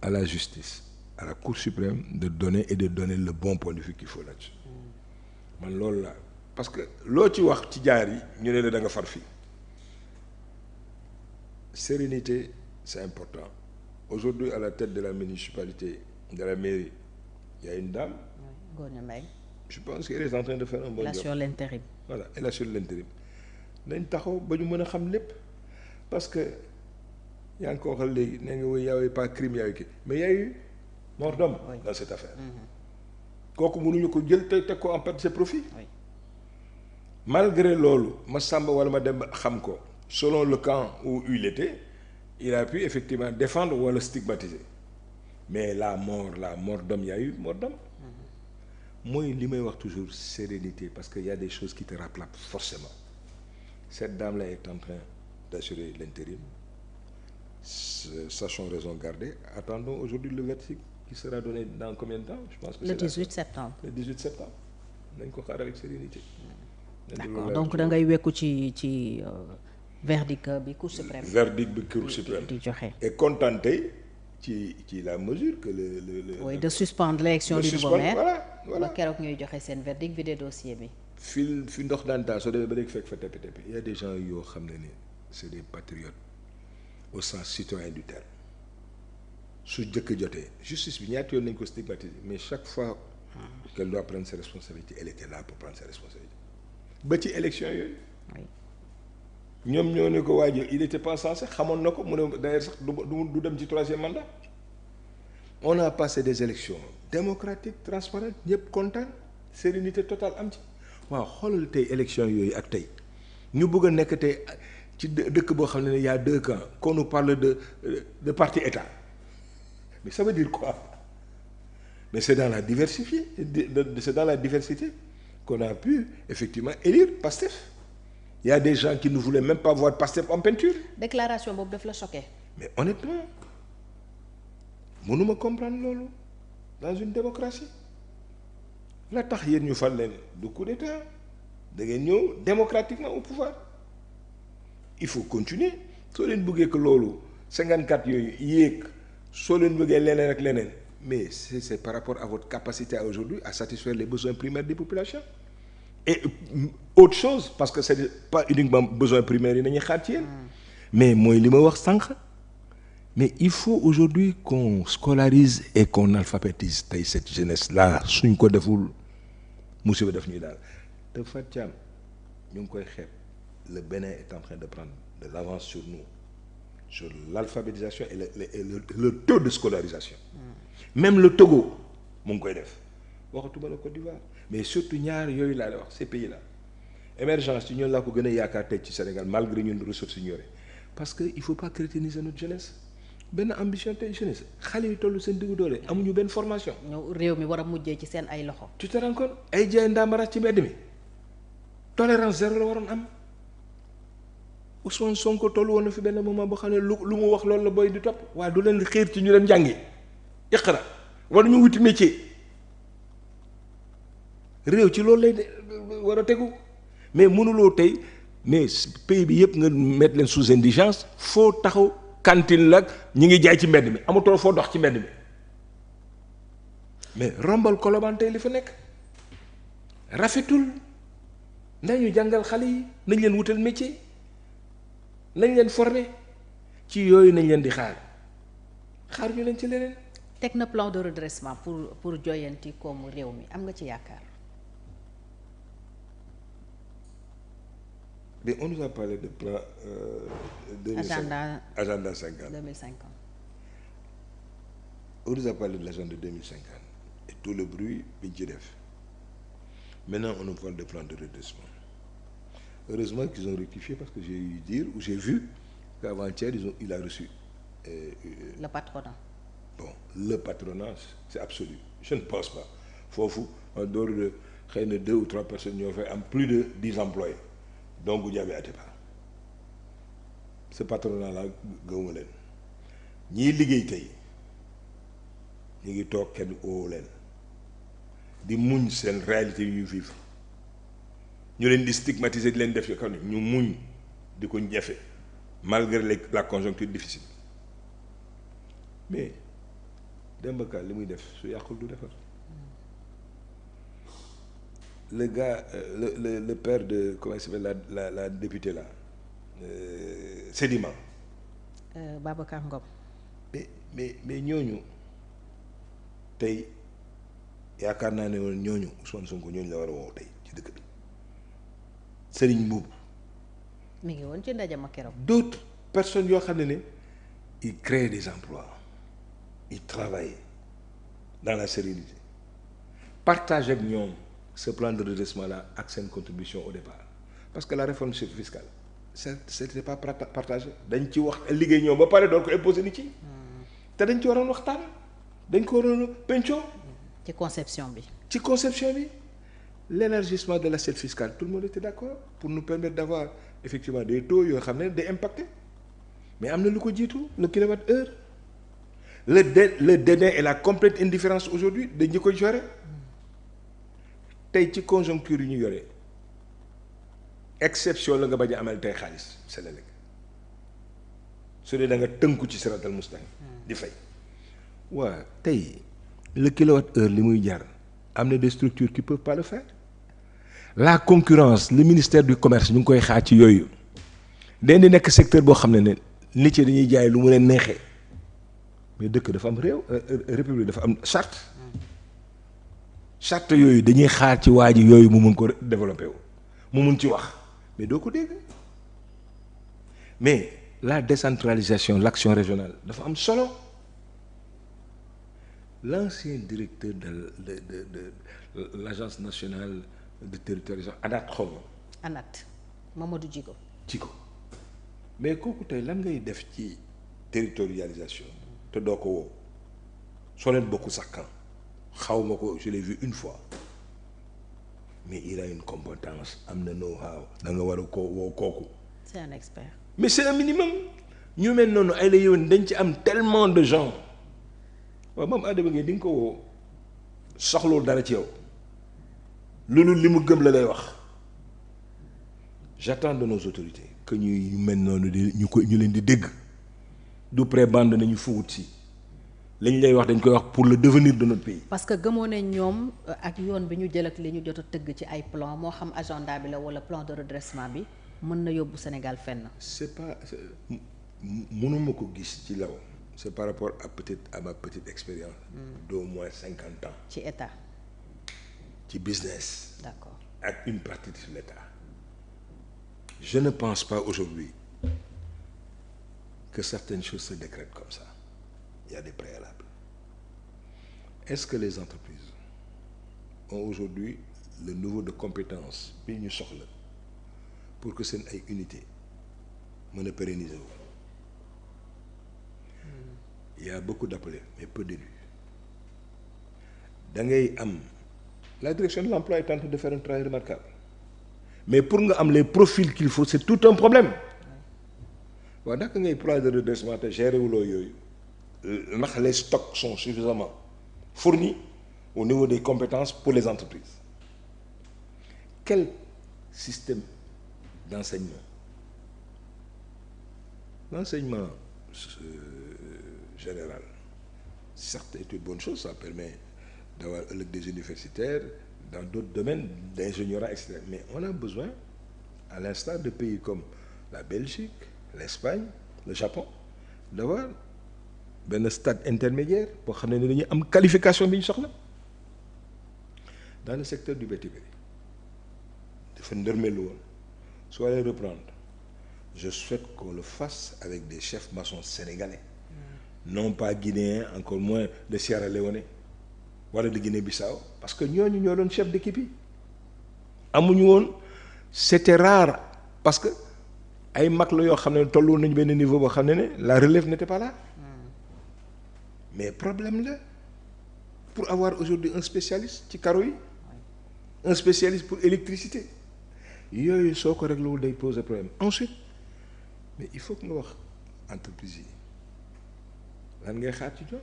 à la justice, à la Cour suprême de donner le bon point de vue qu'il faut là-dessus man loolu la parce que loo ci wax ci jaar yi ñu ne la da nga far fii sérénité c'est important aujourd'hui à la tête de la municipalité de la mairie il y a une dame Ngoné Mbaye je pense qu'elle est en train de faire un bon job. Elle assure l'intérim. Voilà, elle assure l'intérim nañ taxaw ba ñu mën a xam lépp parce que yaa ngi ko waxal léegi nee nga woy yaawee pas crime yaayu kii mais y a eu mort d'homme dans cette affaire kooku mënuñu ko jël teg ko en perte ses profits malgré loolu ma sàmba wala ma dem xam ko selon le camp où il était il a pu effectivement défendre wala stigmatiser mais la mort d'homme y a eu mort d'homme mooy li may wax toujours sérénité parce que y a des choses qui te rappellent forcément cette dame-là est en train d'assurer l'intérim sachons raison garder attendons aujourd'hui le verdict qui sera donné dans combien de temps je pense que le 18 septembre le 18 septembre nañ ko xaar avec sérénité d'accord donc da ngay wekku ci verdict bi Cour suprême di joxe et content tey ci la mesure que le oui de suspendre l'élection du nouveau maire voilà ba keroog ñuy joxe seen verdict vider dossier bi fi ndox daan taa soo demee ba léegi fekk fa tepp il y a des gens yoo xam ne ni c'est des patriotes au sens citoyen du terme su jëkk jotee justice bi ñaata yoon nañ ko stigmatiser mais chaque fois qu'elle doit prendre ses responsabilités elle était là pour prendre ses responsabilités ba ci élection yooyu ñoom ñoo ne ko waajal il était pas censé xamoon na ko mu ne d'ailleurs sax du dem ci troisième mandat on a passé des élections démocratiques transparentes ñëpp kontaan sérénité totale am ci waaw xoolal tey élection yooyu ak tey ñu bëgg a nekk tey ci dëkk boo xam ne y a deux camps qu'on nous parle de parti état mais ça veut dire quoi mais c'est dans la diversité c'est dans la diversité qu'on a pu effectivement élire Pastef. Il y a des gens qui ne voulaient même pas voir Pastef en peinture. déclaration boobu daf la choqué. mais honnêtement mënuma comprendre loolu dans une démocratie la tax yéen ñu fal leen du coup d'état da ngeen ñëw démocratiquement au pouvoir il faut continuer soo leen bëggee que loolu 54 yooyu yéeg soo leen bëggee leneen ak leneen mais c'est par rapport à votre capacité à aujourd'hui à satisfaire les besoins primaires des populations. Et autre chose parce que c'est pas uniquement besoin primaire yi nañuy xaar ci yéen mais mooy li ma wax sànq mais il faut aujourd'hui qu'on scolarise et qu'on alphabétise tey cette jeunesse là suñ ko deful musiba def ñuy daal te Fatou Thiam ñu ngi koy xeeb le Bénin est en train de prendre de l'avance sur nous sur l'alphabétisation et le taux de scolarisation même le Togo mu ngi koy def waxatuma la Côte d'Ivoire mais surtout ñaar yooyu laa la wax ces pays là émergence ci ñun laa ko gën a yaakaar tey ci Sénégal malgré ñun ressources yi ñu yore parce que il faut pas crétiniser notre jeunesse benn ambition tey jeunesse xale yu toll seen diggu doole amuñu benn formation. ñëw réew mi war a mujjee ci seen ay loxo. tu te rends compte ay jaay ndaamara ci mbedd mi tolérance zéro la waroon am Ousmane Sonko toll woon na fi benn moment boo xam ne lu mu wax loolu la booy di topp waaye du leen xiir ci ñu leen jàngi iqra war ñu wuti métier. réew ci loolu lay war a tegu mais mënuloo tey mais pays bi yëpp nga mettre leen sous indigence foo taxaw cantine la ñi ngi jaay ci mbedd mi amatoo foo dox ci mbedd mi mais rombal Colobane tey li fa nekk rafetul nañu jàngal xale yi nañ leen wutal métier nañ leen former ci yooyu nañ leen di xaar ñu leen ci leneen. teg na plan de redressement pour joyanti koomu réew mi am nga ci yaakaar. Mais on nous a parlé de plan agenda 50. 2050. On nous a parlé de l'agenda 2050 et tout le bruit bi ci def. Maintenant on nous parle de plan de redressement. Heureusement qu'ils ont rectifié parce que j'ai vu qu'avant-hier il a reçu le patronat. Bon, le patronat c'est absolu. Je ne pense pas. Foofu en dehors de xëy na 2 ou 3 personnes ñoo fay am plus de 10 employés. donc Goudiaby Atepa ce patronat là gëwuma leen ñiy liggéey tey ñu ngi toog kenn oo leen di muñ seen réalité yu ñu vivre ñu leen di stigmatiser di leen def yo ñu muñ di ko ñefe malgré la conjoncture difficile mais Demba Ka li muy def su yàqul du defar. Le gars le père de comment il s'appelle la députée là Sedima. Babacar Ngom. mais ñooñu tey yaakaar naa ne woon ñooñu Ousmane Sonko ñooñu la war a woo tey ci dëkk bi Serigne Mboup. mi ngi woon ci ndaje ma keroog. d'autres personnes yoo xam ne ils créent des emplois ils travaillent dans la sérénité partage ak ñoom ce plan de redressement là ak seen contribution au départ parce que la réforme fiscale c'était pas partagé dañ ci wax liggéey ñoom ba pare doon ko imposer nit ci te dañ ci waroon waxtaan dañ ko waroon pencoo ci conception bi. L'élargissement de l'assiette fiscale tout le monde était d'accord pour nous permettre d'avoir effectivement des taux yoo xam ne day impacté mais am na lu ko jiitu le kilowattheure le dédain et la complète indifférence aujourd'hui dañ ñu koy yore tey ci conjoncture yi ñu yore exception la nga bañ a amal tey xaalis Sénégal su dee da nga tënku ci siratal mustaqim di fay waa tey le kilowattheure li muy jar am na des structures qui peuvent pas le faire la concurrence le ministère du commerce ñu ngi koy xaar ci yooyu dañ di nekk secteur boo xam ne nit yi dañuy jaay lu mu leen neexee mais dëkk dafa am réew république dafa am charte yooyu dañuy xaar ci waa ji yooyu mu mun ko développer wu mu mun ci wax mais doo ko dégg mais la décentralisation l'action régionale dafa am solo l'ancien directeur de l'agence nationale de territorialisation ANAT xaw ma. ANAT Mamadou Djigo. mais kooku tey lan ngay def ci territorialisation te doo ko woo soo leen bokku sax kan xaw ma ko je l'ai vu une fois mais il a une compétence am na know-how da nga war a ko woo kooku. c'est un expert. mais c'est un minimum ñu mel noonu ay la yoon dañ ci am tellement de gens waaw moom Adama Gueye di nga ko woo soxlul dara ci yow loolu li mu gëm la lay wax j'attends de nos autorités que ñuy mel noonu di ñu leen di dégg du prébande nañu fuwut si lañ lay wax dañ koy wax pour le devenir de notre pays. parce que gëmoo ne ñoom ak yoon bi ñu jël ak li ñu jot a tëgg ci ay plan moo xam agenda bi la wala plan de redressement bi mën na yóbbu Sénégal fenn. c'est pas mënuma ko gis ci law c'est par rapport à ma petite expérience. d'au moins 50 ans. ci état. ci business. d'accord ak une partie de l'État. Je ne pense pas aujourd'hui que certaines choses se décrètent comme ça. Il y a des préalables. Est-ce que les entreprises ont aujourd'hui le niveau de compétence bi ñu soxla pour que seen ay unité mën a pérenniser wu? Il y a beaucoup d'appelés mais peu d'élus. Da ngay am la direction de l'emploi est en train de faire un travail remarquable. Mais pour nga am les profils qu'il faut c'est tout un problème waaw naka ngay plan de redressement te gérer wuloo yooyu ndax les stocks sont suffisamment fournis au niveau des compétences pour les entreprises. Quel système d'enseignement l'enseignement général certes est une bonne chose, ça permet d'avoir des universitaires dans d'autres domaines d'ingénierie, etc. Mais on a besoin, à l'instar de pays comme la Belgique, l'Espagne, le Japon, d'avoir benn stade intermédiaire boo xam ne dañuy am qualification bi ñu soxla. Dans le secteur du BTP dafa ndërmelu woon soo allez reprendre je souhaite qu'on le fasse avec des chefs maçons sénégalais non pas guinéens, encore moins de Sierra Leone wala de Guinée-Bissau parce que ñooñu ñoo doon chef d'équipe yi amuñu woon c'était rare parce que ay mag la yoo xam ne tollu nañu benn niveau boo xam ne la relève n'était pas là mais problème la pour avoir aujourd'hui un spécialiste ci carreau yi un spécialiste pour électricité yooyu soo ko réglé wul day poser problème ensuite mais il faut que nga wax entreprise yi lan ngay xaar ci ñoom